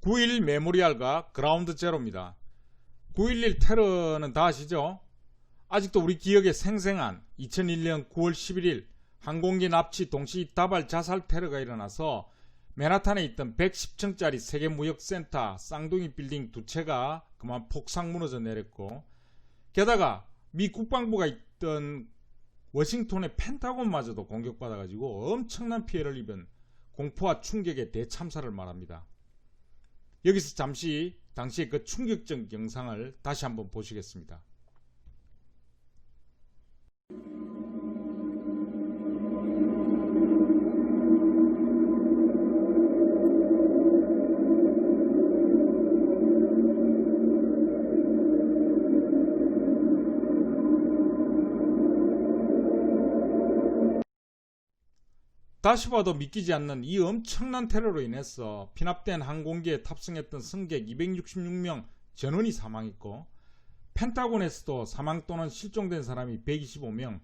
9.11 메모리알과 그라운드 제로입니다. 9.11 테러는 다 아시죠? 아직도 우리 기억에 생생한 2001년 9월 11일 항공기 납치 동시 다발 자살 테러가 일어나서 맨하탄에 있던 110층짜리 세계무역센터 쌍둥이 빌딩 두 채가 그만 폭삭 무너져 내렸고, 게다가 미 국방부가 있던 워싱턴의 펜타곤마저도 공격받아가지고 엄청난 피해를 입은 공포와 충격의 대참사를 말합니다. 여기서 잠시 당시의 그 충격적 영상을 다시 한번 보시겠습니다. 다시 봐도 믿기지 않는 이 엄청난 테러로 인해서 피납된 항공기에 탑승했던 승객 266명 전원이 사망했고, 펜타곤에서도 사망 또는 실종된 사람이 125명,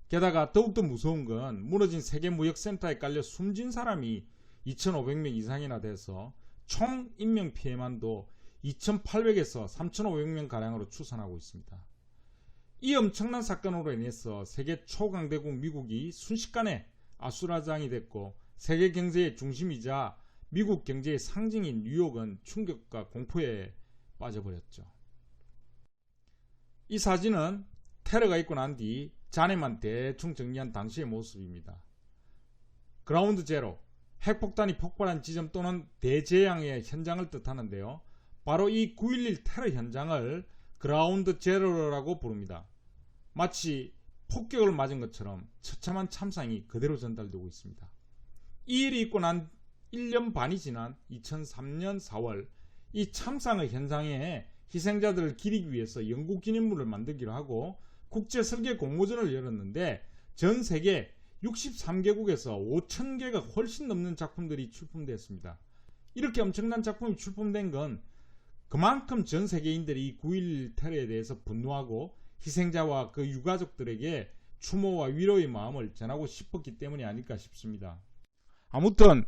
게다가 더욱더 무서운 건 무너진 세계무역센터에 깔려 숨진 사람이 2,500명 이상이나 돼서 총 인명피해만도 2,800에서 3,500명 가량으로 추산하고 있습니다. 이 엄청난 사건으로 인해서 세계 초강대국 미국이 순식간에 아수라장이 됐고, 세계 경제의 중심이자 미국 경제의 상징인 뉴욕은 충격과 공포에 빠져버렸죠. 이 사진은 테러가 있고 난 뒤 잔해만 대충 정리한 당시의 모습입니다. 그라운드 제로, 핵폭탄이 폭발한 지점 또는 대재앙의 현장을 뜻하는데요. 바로 이 9.11 테러 현장을 그라운드 제로라고 부릅니다. 마치 폭격을 맞은 것처럼 처참한 참상이 그대로 전달되고 있습니다. 이 일이 있고 난 1년 반이 지난 2003년 4월 이 참상의 현장에 희생자들을 기리기 위해서 영국 기념물을 만들기로 하고 국제 설계 공모전을 열었는데 전 세계 63개국에서 5,000개가 훨씬 넘는 작품들이 출품되었습니다. 이렇게 엄청난 작품이 출품된 건 그만큼 전 세계인들이 9.11 테러에 대해서 분노하고 희생자와 그 유가족들에게 추모와 위로의 마음을 전하고 싶었기 때문이 아닐까 싶습니다. 아무튼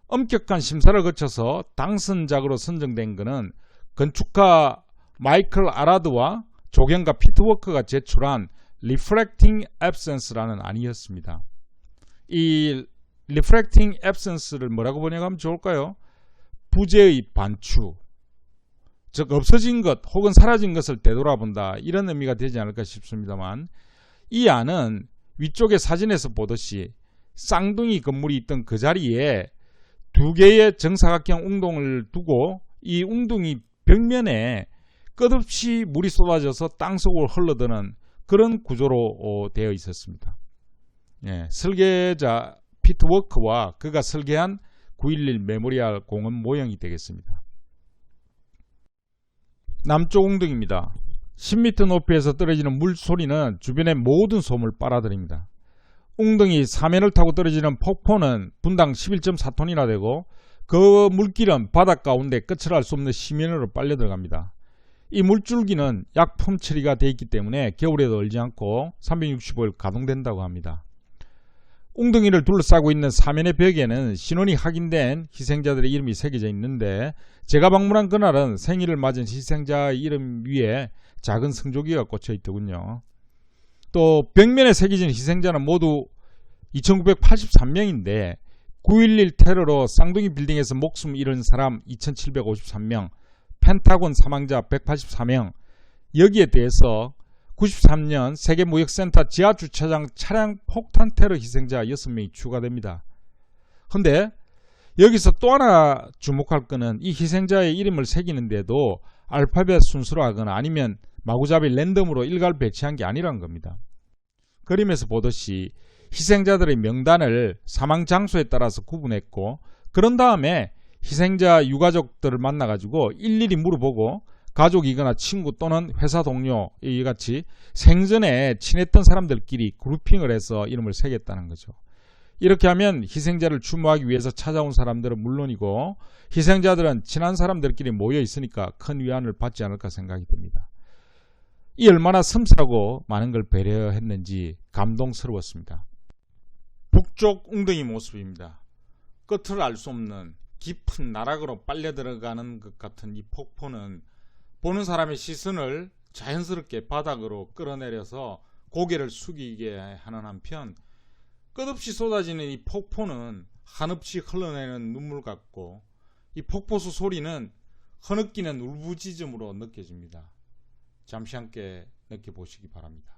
엄격한 심사를 거쳐서 당선작으로 선정된 것은 건축가 마이클 아라드와 조경가 피트워크가 제출한 Reflecting Absence라는 안이었습니다. 이 Reflecting Absence를 뭐라고 번역하면 좋을까요? 부재의 반추, 즉 없어진 것 혹은 사라진 것을 되돌아본다, 이런 의미가 되지 않을까 싶습니다만, 이 안은 위쪽의 사진에서 보듯이 쌍둥이 건물이 있던 그 자리에 두 개의 정사각형 웅덩이를 두고 이 웅덩이 벽면에 끝없이 물이 쏟아져서 땅속으로 흘러드는 그런 구조로 되어 있었습니다. 설계자 피트워크와 그가 설계한 9.11 메모리알 공원 모형이 되겠습니다. 남쪽 웅덩이입니다. 10m 높이에서 떨어지는 물소리는 주변의 모든 소음을 빨아들입니다. 웅덩이 사면을 타고 떨어지는 폭포는 분당 11.4톤이나 되고, 그 물길은 바닷 가운데 끝을 알 수 없는 심연으로 빨려 들어갑니다. 이 물줄기는 약품 처리가 되어 있기 때문에 겨울에도 얼지 않고 365일 가동된다고 합니다. 웅덩이를 둘러싸고 있는 사면의 벽에는 신원이 확인된 희생자들의 이름이 새겨져 있는데, 제가 방문한 그날은 생일을 맞은 희생자의 이름 위에 작은 성조기가 꽂혀 있더군요. 또 벽면에 새겨진 희생자는 모두 2983명인데 9.11 테러로 쌍둥이 빌딩에서 목숨 잃은 사람 2753명, 펜타곤 사망자 184명, 여기에 대해서 93년 세계무역센터 지하주차장 차량 폭탄 테러 희생자 6명이 추가됩니다. 근데 여기서 또 하나 주목할 것은 이 희생자의 이름을 새기는데도 알파벳 순서로 하거나 아니면 마구잡이 랜덤으로 일괄 배치한 게 아니라는 겁니다. 그림에서 보듯이 희생자들의 명단을 사망 장소에 따라서 구분했고, 그런 다음에 희생자 유가족들을 만나가지고 일일이 물어보고 가족이거나 친구 또는 회사 동료 이같이 생전에 친했던 사람들끼리 그룹핑을 해서 이름을 새겼다는 거죠. 이렇게 하면 희생자를 추모하기 위해서 찾아온 사람들은 물론이고 희생자들은 친한 사람들끼리 모여 있으니까 큰 위안을 받지 않을까 생각이 듭니다. 이 얼마나 섬세하고 많은 걸 배려했는지 감동스러웠습니다. 북쪽 웅덩이 모습입니다. 끝을 알 수 없는 깊은 나락으로 빨려 들어가는 것 같은 이 폭포는 보는 사람의 시선을 자연스럽게 바닥으로 끌어내려서 고개를 숙이게 하는 한편, 끝없이 쏟아지는 이 폭포는 한없이 흘러내리는 눈물 같고, 이 폭포수 소리는 흐느끼는 울부짖음으로 느껴집니다. 잠시 함께 느껴보시기 바랍니다.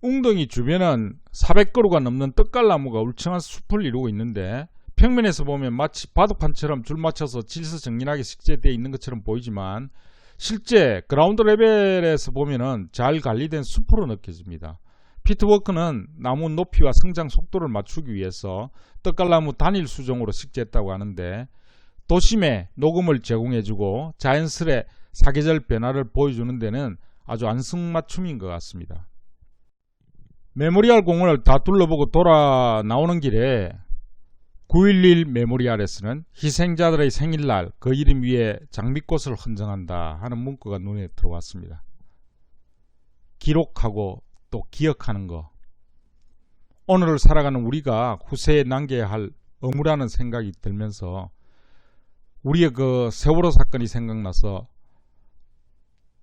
웅덩이 주변은 400그루가 넘는 떡갈나무가 울창한 숲을 이루고 있는데, 평면에서 보면 마치 바둑판처럼 줄 맞춰서 질서정연하게 식재되어 있는 것처럼 보이지만 실제 그라운드 레벨에서 보면은 잘 관리된 숲으로 느껴집니다. 피트워크는 나무 높이와 성장 속도를 맞추기 위해서 떡갈나무 단일 수종으로 식재했다고 하는데, 도심에 녹음을 제공해주고 자연스레 사계절 변화를 보여주는 데는 아주 안성맞춤인 것 같습니다. 메모리얼 공원을 다 둘러보고 돌아 나오는 길에 9.11 메모리얼에서는 희생자들의 생일날 그 이름 위에 장미꽃을 헌정한다 하는 문구가 눈에 들어왔습니다. 기록하고 또 기억하는 것, 오늘을 살아가는 우리가 후세에 남겨야 할 의무라는 생각이 들면서 우리의 그 세월호 사건이 생각나서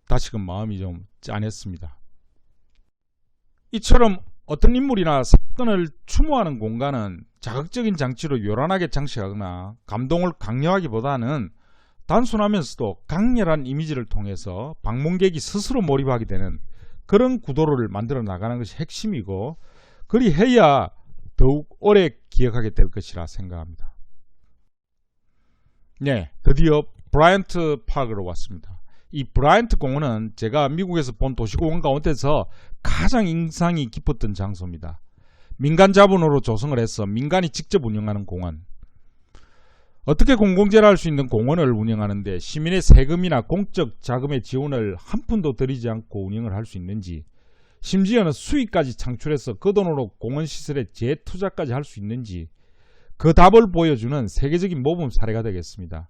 다시금 마음이 좀 짠했습니다. 이처럼 어떤 인물이나 사건을 추모하는 공간은 자극적인 장치로 요란하게 장식하거나 감동을 강요하기보다는 단순하면서도 강렬한 이미지를 통해서 방문객이 스스로 몰입하게 되는 그런 구도를 만들어 나가는 것이 핵심이고, 그리 해야 더욱 오래 기억하게 될 것이라 생각합니다. 네, 드디어 브라이언트 파크로 왔습니다. 이 브라이언트 공원은 제가 미국에서 본 도시공원 가운데서 가장 인상이 깊었던 장소입니다. 민간 자본으로 조성을 해서 민간이 직접 운영하는 공원. 어떻게 공공재를 할 수 있는 공원을 운영하는데 시민의 세금이나 공적 자금의 지원을 한 푼도 들이지 않고 운영을 할 수 있는지, 심지어는 수익까지 창출해서 그 돈으로 공원 시설에 재투자까지 할 수 있는지, 그 답을 보여주는 세계적인 모범 사례가 되겠습니다.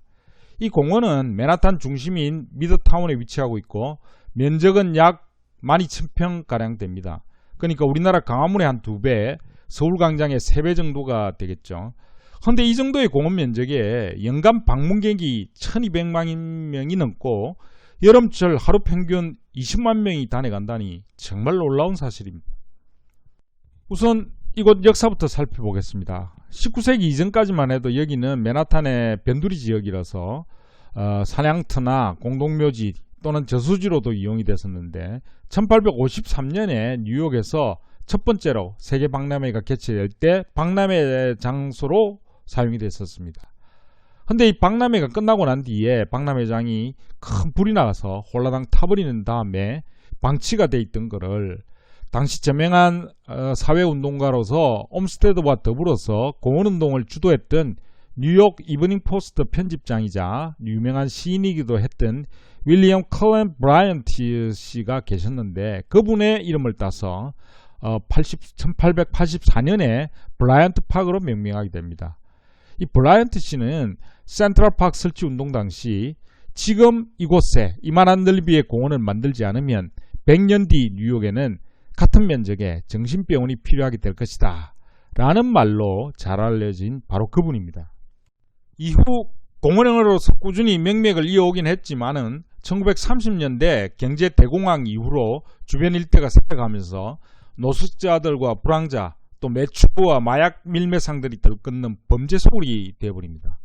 이 공원은 맨하탄 중심인 미드타운에 위치하고 있고 면적은 약 12,000평가량 됩니다. 그러니까 우리나라 광화문의 한 2배, 서울광장의 3배 정도가 되겠죠. 그런데 이 정도의 공원 면적에 연간 방문객이 1200만 명이 넘고 여름철 하루 평균 20만 명이 다녀간다니 정말 놀라운 사실입니다. 우선 이곳 역사부터 살펴보겠습니다. 19세기 이전까지만 해도 여기는 맨하탄의 변두리 지역이라서 사냥터나 공동묘지 또는 저수지로도 이용이 됐었는데, 1853년에 뉴욕에서 첫 번째로 세계 박람회가 개최될 때 박람회 장소로 사용이 됐었습니다. 근데 이 박람회가 끝나고 난 뒤에 박람회장이 큰 불이 나가서 홀라당 타버리는 다음에 방치가 돼 있던 거를 당시 저명한 사회운동가로서 옴스테드와 더불어서 공원운동을 주도했던 뉴욕 이브닝 포스트 편집장이자 유명한 시인이기도 했던 윌리엄 컬렌 브라이언트 씨가 계셨는데, 그분의 이름을 따서 1884년에 브라이언트 파크로 명명하게 됩니다. 이 브라이언트 씨는 센트럴파크 설치 운동 당시 지금 이곳에 이만한 넓이의 공원을 만들지 않으면 100년 뒤 뉴욕에는 같은 면적의 정신병원이 필요하게 될 것이다 라는 말로 잘 알려진 바로 그분입니다. 이후 공원으로서 꾸준히 명맥을 이어오긴 했지만은 1930년대 경제 대공황 이후로 주변 일대가 쇠퇴하면서 노숙자들과 불황자 또 매추부와 마약 밀매상들이 들끓는 범죄 소굴이 되어버립니다.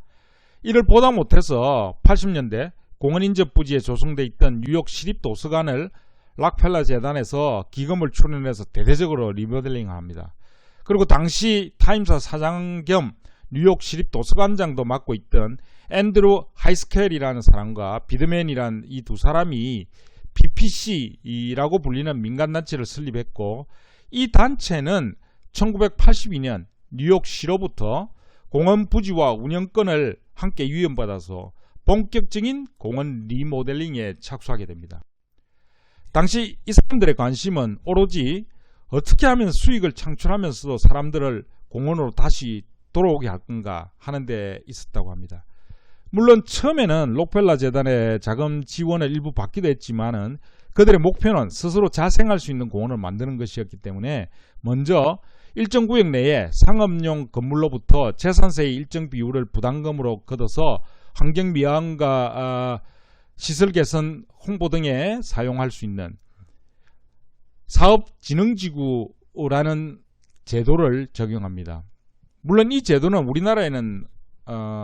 이를 보다 못해서 80년대 공원 인접 부지에 조성되어 있던 뉴욕 시립도서관을 락펠러 재단에서 기금을 출연해서 대대적으로 리모델링합니다. 그리고 당시 타임사 사장 겸 뉴욕 시립도서관장도 맡고 있던 앤드루 하이스켈이라는 사람과 비드맨이라는 이 두 사람이 PPC라고 불리는 민간단체를 설립했고, 이 단체는 1982년 뉴욕시로부터 공원 부지와 운영권을 함께 위임받아서 본격적인 공원 리모델링에 착수하게 됩니다. 당시 이 사람들의 관심은 오로지 어떻게 하면 수익을 창출하면서도 사람들을 공원으로 다시 돌아오게 할 건가 하는 데 있었다고 합니다. 물론 처음에는 록펠러 재단의 자금 지원을 일부 받기도 했지만은 그들의 목표는 스스로 자생할 수 있는 공원을 만드는 것이었기 때문에 먼저 일정 구역 내에 상업용 건물로부터 재산세의 일정 비율을 부담금으로 걷어서 환경미화과 시설 개선 홍보 등에 사용할 수 있는 사업진흥지구라는 제도를 적용합니다. 물론 이 제도는 우리나라에는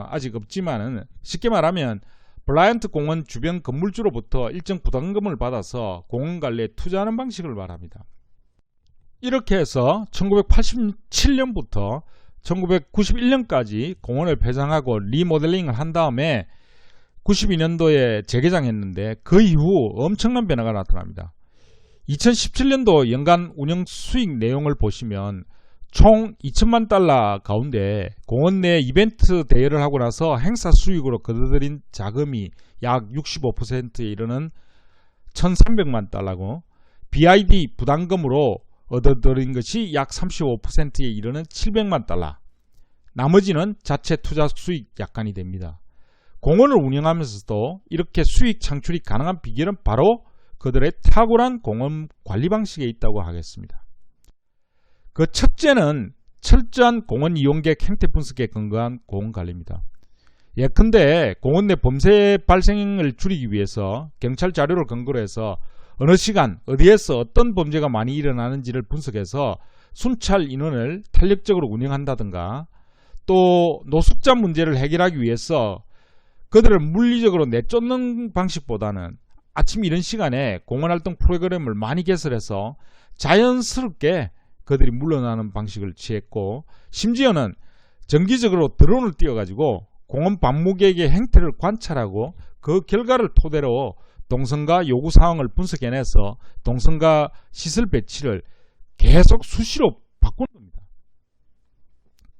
아직 없지만은 쉽게 말하면 블라이언트 공원 주변 건물주로부터 일정 부담금을 받아서 공원 관리에 투자하는 방식을 말합니다. 이렇게 해서 1987년부터 1991년까지 공원을 폐장하고 리모델링을 한 다음에 92년도에 재개장했는데 그 이후 엄청난 변화가 나타납니다. 2017년도 연간 운영 수익 내용을 보시면 총 2천만 달러 가운데 공원 내 이벤트 대여를 하고 나서 행사 수익으로 거둬들인 자금이 약 65%에 이르는 1,300만 달러고 BID 부담금으로 얻어들인 것이 약 35%에 이르는 700만 달러. 나머지는 자체 투자 수익 약간이 됩니다. 공원을 운영하면서도 이렇게 수익 창출이 가능한 비결은 바로 그들의 탁월한 공원 관리 방식에 있다고 하겠습니다. 그 첫째는 철저한 공원 이용객 행태 분석에 근거한 공원 관리입니다. 예컨대 공원 내 범죄 발생을 줄이기 위해서 경찰 자료를 근거로 해서 어느 시간 어디에서 어떤 범죄가 많이 일어나는지를 분석해서 순찰 인원을 탄력적으로 운영한다든가 또 노숙자 문제를 해결하기 위해서 그들을 물리적으로 내쫓는 방식보다는 아침 이런 시간에 공원활동 프로그램을 많이 개설해서 자연스럽게 그들이 물러나는 방식을 취했고 심지어는 정기적으로 드론을 띄워가지고 공원 방문객의 행태를 관찰하고 그 결과를 토대로 동선과 요구사항을 분석해내서 동선과 시설 배치를 계속 수시로 바꾸는 겁니다.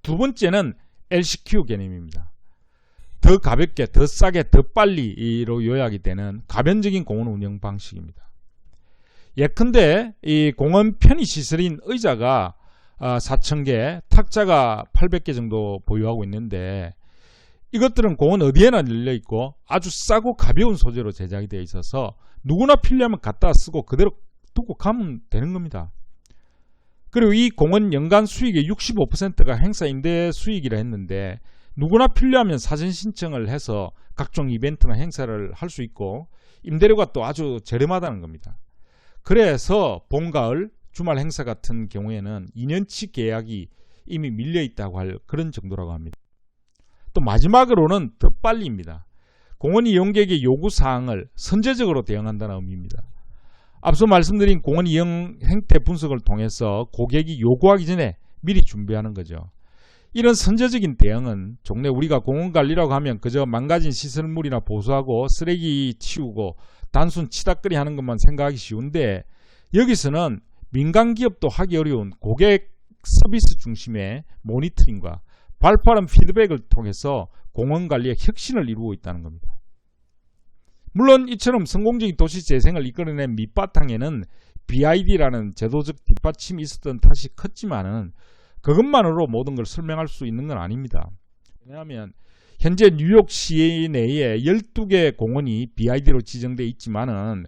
두 번째는 LCQ 개념입니다. 더 가볍게, 더 싸게, 더 빨리로 요약이 되는 가변적인 공원 운영 방식입니다. 예컨대 이 공원 편의시설인 의자가 4,000개, 탁자가 800개 정도 보유하고 있는데 이것들은 공원 어디에나 널려있고 아주 싸고 가벼운 소재로 제작이 되어 있어서 누구나 필요하면 갖다 쓰고 그대로 두고 가면 되는 겁니다. 그리고 이 공원 연간 수익의 65%가 행사 임대 수익이라 했는데 누구나 필요하면 사전 신청을 해서 각종 이벤트나 행사를 할 수 있고 임대료가 또 아주 저렴하다는 겁니다. 그래서 봄, 가을, 주말 행사 같은 경우에는 2년치 계약이 이미 밀려있다고 할 그런 정도라고 합니다. 또 마지막으로는 더 빨리입니다. 공원 이용객의 요구사항을 선제적으로 대응한다는 의미입니다. 앞서 말씀드린 공원 이용 행태 분석을 통해서 고객이 요구하기 전에 미리 준비하는 거죠. 이런 선제적인 대응은 종래 우리가 공원관리라고 하면 그저 망가진 시설물이나 보수하고 쓰레기 치우고 단순 치닥거리 하는 것만 생각하기 쉬운데 여기서는 민간기업도 하기 어려운 고객 서비스 중심의 모니터링과 발빠른 피드백을 통해서 공원관리의 혁신을 이루고 있다는 겁니다. 물론 이처럼 성공적인 도시 재생을 이끌어낸 밑바탕에는 BID라는 제도적 뒷받침이 있었던 탓이 컸지만은 그것만으로 모든 걸 설명할 수 있는 건 아닙니다. 왜냐하면 현재 뉴욕 시내에 12개 공원이 BID로 지정되어 있지만은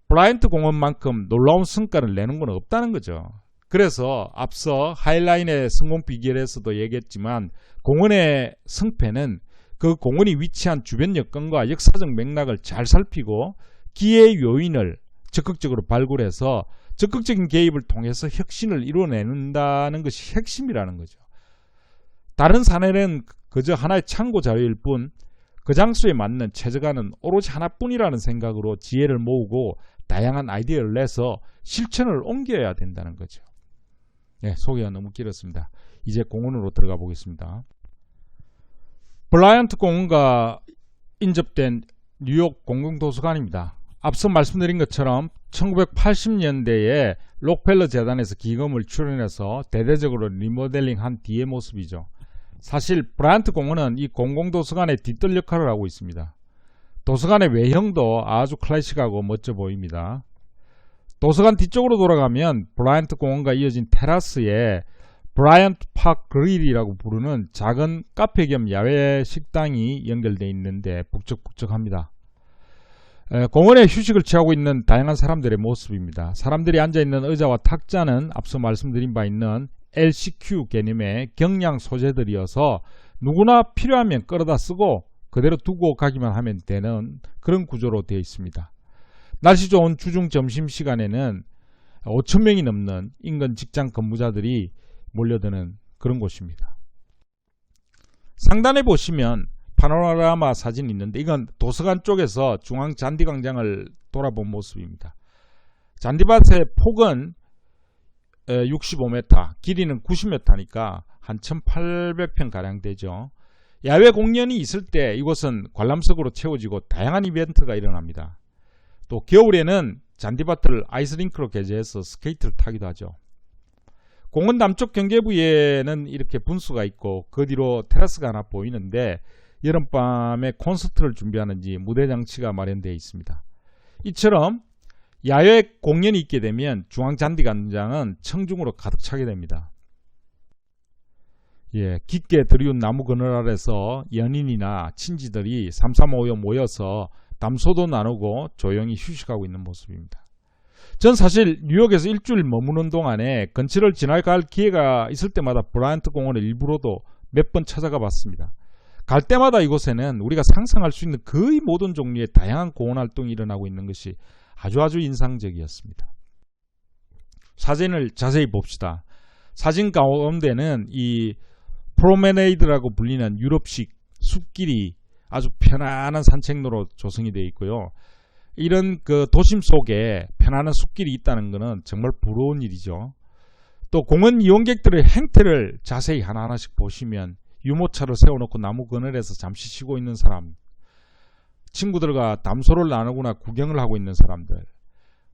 블라이언트 공원만큼 놀라운 성과를 내는 건 없다는 거죠. 그래서 앞서 하이라인의 성공 비결에서도 얘기했지만 공원의 성패는 그 공원이 위치한 주변 여건과 역사적 맥락을 잘 살피고 기회 요인을 적극적으로 발굴해서 적극적인 개입을 통해서 혁신을 이루어낸다는 것이 핵심이라는 거죠. 다른 사례는 그저 하나의 참고 자료일 뿐 그 장소에 맞는 최적화는 오로지 하나뿐이라는 생각으로 지혜를 모으고 다양한 아이디어를 내서 실천을 옮겨야 된다는 거죠. 네, 소개가 너무 길었습니다. 이제 공원으로 들어가 보겠습니다. 블라이언트 공원과 인접된 뉴욕 공공도서관입니다. 앞서 말씀드린 것처럼 1980년대에 록펠러 재단에서 기금을 출연해서 대대적으로 리모델링한 뒤의 모습이죠. 사실 브라이언트 공원은 이 공공도서관의 뒷뜰 역할을 하고 있습니다. 도서관의 외형도 아주 클래식하고 멋져 보입니다. 도서관 뒤쪽으로 돌아가면 브라이언트 공원과 이어진 테라스에 브라이언트 파크 그릴이라고 부르는 작은 카페 겸 야외 식당이 연결되어 있는데 북적북적합니다. 공원에 휴식을 취하고 있는 다양한 사람들의 모습입니다. 사람들이 앉아있는 의자와 탁자는 앞서 말씀드린 바 있는 LCQ 개념의 경량 소재들이어서 누구나 필요하면 끌어다 쓰고 그대로 두고 가기만 하면 되는 그런 구조로 되어 있습니다. 날씨 좋은 주중 점심시간에는 5,000명이 넘는 인근 직장 근무자들이 몰려드는 그런 곳입니다. 상단에 보시면 파노라마 사진이 있는데 이건 도서관 쪽에서 중앙 잔디광장을 돌아본 모습입니다. 잔디밭의 폭은 65m, 길이는 90m니까 한 1800평가량 되죠. 야외 공연이 있을 때 이곳은 관람석으로 채워지고 다양한 이벤트가 일어납니다. 또 겨울에는 잔디밭을 아이스링크로 개조해서 스케이트를 타기도 하죠. 공원 남쪽 경계부에는 이렇게 분수가 있고 그 뒤로 테라스가 하나 보이는데 여름밤에 콘서트를 준비하는지 무대 장치가 마련되어 있습니다. 이처럼 야외 공연이 있게 되면 중앙잔디광장은 청중으로 가득 차게 됩니다. 깊게 들이운 나무 그늘 아래서 연인이나 친지들이 삼삼오오 모여서 담소도 나누고 조용히 휴식하고 있는 모습입니다. 전 사실 뉴욕에서 일주일 머무는 동안에 근처를 지나갈 기회가 있을 때마다 브라이언트 공원을 일부러도 몇 번 찾아가 봤습니다. 갈 때마다 이곳에는 우리가 상상할 수 있는 거의 모든 종류의 다양한 공원 활동이 일어나고 있는 것이 아주 인상적이었습니다. 사진을 자세히 봅시다. 사진 가운데는 이 프로메네이드라고 불리는 유럽식 숲길이 아주 편안한 산책로로 조성이 되어 있고요. 이런 그 도심 속에 편안한 숲길이 있다는 것은 정말 부러운 일이죠. 또 공원 이용객들의 행태를 자세히 하나하나씩 보시면 유모차를 세워놓고 나무 그늘에서 잠시 쉬고 있는 사람, 친구들과 담소를 나누거나 구경을 하고 있는 사람들,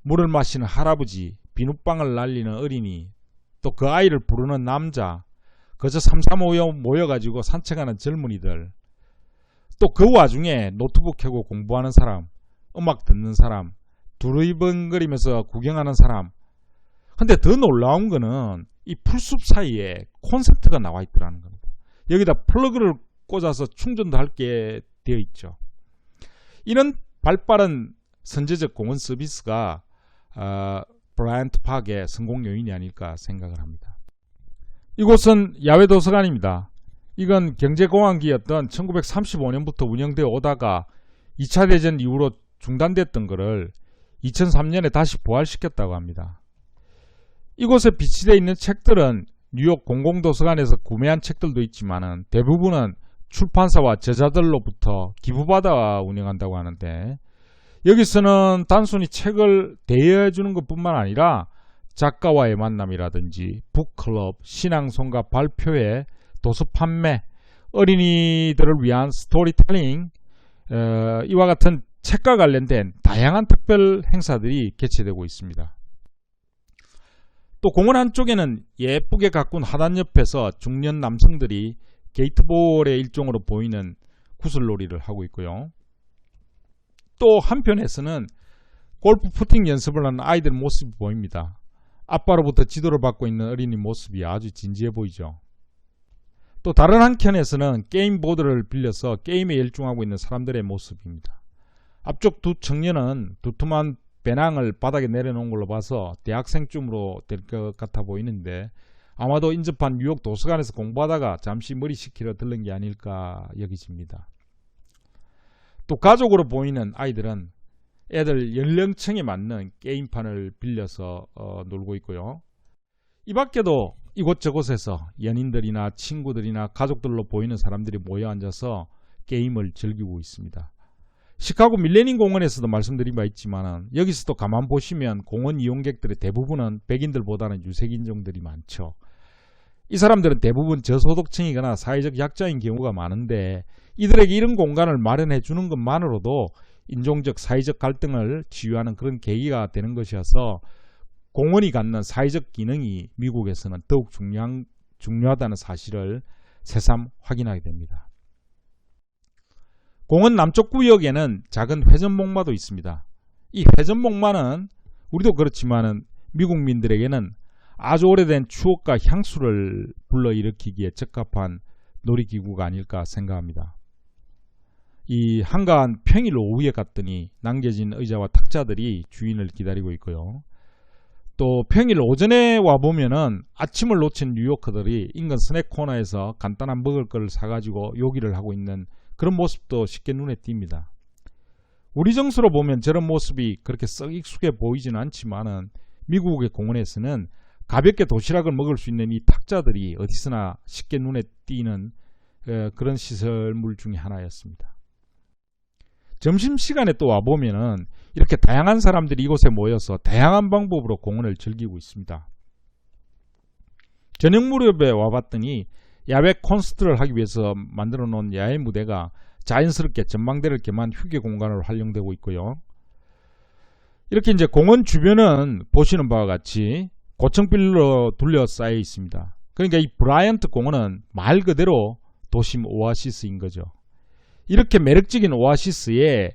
물을 마시는 할아버지, 비눗방울 날리는 어린이, 또 그 아이를 부르는 남자, 그저 삼삼오오 모여가지고 산책하는 젊은이들, 또 그 와중에 노트북 켜고 공부하는 사람, 음악 듣는 사람, 두리번거리면서 구경하는 사람. 근데 더 놀라운 거는 이 풀숲 사이에 콘센트가 나와 있더라는 겁니다. 여기다 플러그를 꽂아서 충전도 할 게 되어 있죠. 이런 발빠른 선제적 공원 서비스가 브라이언트 파크의 성공 요인이 아닐까 생각을 합니다. 이곳은 야외 도서관입니다. 이건 경제공황기였던 1935년부터 운영되어 오다가 2차 대전 이후로 중단됐던 것을 2003년에 다시 부활시켰다고 합니다. 이곳에 비치되어 있는 책들은 뉴욕 공공도서관에서 구매한 책들도 있지만 대부분은 출판사와 저자들로부터 기부받아 운영한다고 하는데, 여기서는 단순히 책을 대여해주는 것뿐만 아니라 작가와의 만남이라든지 북클럽, 신앙송가 발표회, 도서 판매, 어린이들을 위한 스토리텔링, 이와 같은 책과 관련된 다양한 특별 행사들이 개최되고 있습니다. 또 공원 한쪽에는 예쁘게 가꾼 하단 옆에서 중년 남성들이 게이트볼의 일종으로 보이는 구슬놀이를 하고 있고요. 또 한편에서는 골프 푸팅 연습을 하는 아이들 모습이 보입니다. 아빠로부터 지도를 받고 있는 어린이 모습이 아주 진지해 보이죠. 또 다른 한켠에서는 게임 보드를 빌려서 게임에 열중하고 있는 사람들의 모습입니다. 앞쪽 두 청년은 두툼한 배낭을 바닥에 내려놓은 걸로 봐서 대학생쯤으로 될 것 같아 보이는데, 아마도 인접한 뉴욕 도서관에서 공부하다가 잠시 머리 식히러 들른 게 아닐까 여기집니다. 또 가족으로 보이는 아이들은 애들 연령층에 맞는 게임판을 빌려서 놀고 있고요. 이 밖에도 이곳저곳에서 연인들이나 친구들이나 가족들로 보이는 사람들이 모여 앉아서 게임을 즐기고 있습니다. 시카고 밀레니엄 공원에서도 말씀드린 바 있지만 여기서도 가만 보시면 공원 이용객들의 대부분은 백인들보다는 유색인종들이 많죠. 이 사람들은 대부분 저소득층이거나 사회적 약자인 경우가 많은데, 이들에게 이런 공간을 마련해 주는 것만으로도 인종적 사회적 갈등을 치유하는 그런 계기가 되는 것이어서 공원이 갖는 사회적 기능이 미국에서는 더욱 중요하다는 사실을 새삼 확인하게 됩니다. 공원 남쪽 구역에는 작은 회전목마도 있습니다. 이 회전목마는 우리도 그렇지만 미국민들에게는 아주 오래된 추억과 향수를 불러일으키기에 적합한 놀이기구가 아닐까 생각합니다. 이 한가한 평일 오후에 갔더니 남겨진 의자와 탁자들이 주인을 기다리고 있고요. 또 평일 오전에 와보면은 아침을 놓친 뉴요커들이 인근 스낵 코너에서 간단한 먹을 것을 사가지고 요기를 하고 있는 그런 모습도 쉽게 눈에 띕니다. 우리 정서로 보면 저런 모습이 그렇게 썩 익숙해 보이지는 않지만은 미국의 공원에서는 가볍게 도시락을 먹을 수 있는 이 탁자들이 어디서나 쉽게 눈에 띄는 그런 시설물 중에 하나였습니다. 점심시간에 또 와보면은 이렇게 다양한 사람들이 이곳에 모여서 다양한 방법으로 공원을 즐기고 있습니다. 저녁 무렵에 와봤더니 야외 콘서트를 하기 위해서 만들어 놓은 야외 무대가 자연스럽게 전망대를 겸한 휴게 공간으로 활용되고 있고요. 이렇게 이제 공원 주변은 보시는 바와 같이 고층빌로 둘러싸여 있습니다. 그러니까 이 브라이언트 공원은 말 그대로 도심 오아시스인 거죠. 이렇게 매력적인 오아시스에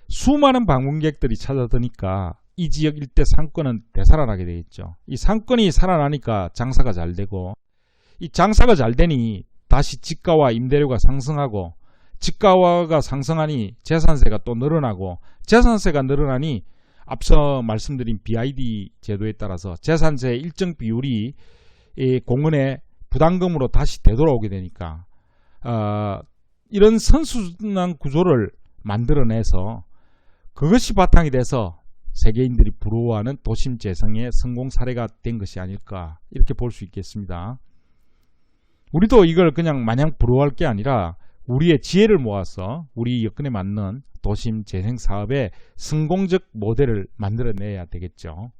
수많은 방문객들이 찾아드니까 이 지역 일대 상권은 되살아나게 되겠죠. 이 상권이 살아나니까 장사가 잘 되고, 이 장사가 잘 되니 다시 집가와 임대료가 상승하고, 집가가 상승하니 재산세가 또 늘어나고, 재산세가 늘어나니 앞서 말씀드린 BID 제도에 따라서 재산세 일정 비율이 이 공원의 부담금으로 다시 되돌아오게 되니까 이런 선순환 구조를 만들어내서 그것이 바탕이 돼서 세계인들이 부러워하는 도심 재생의 성공 사례가 된 것이 아닐까 이렇게 볼 수 있겠습니다. 우리도 이걸 그냥 마냥 부러워할 게 아니라 우리의 지혜를 모아서 우리 여건에 맞는 도심 재생 사업의 성공적 모델을 만들어내야 되겠죠.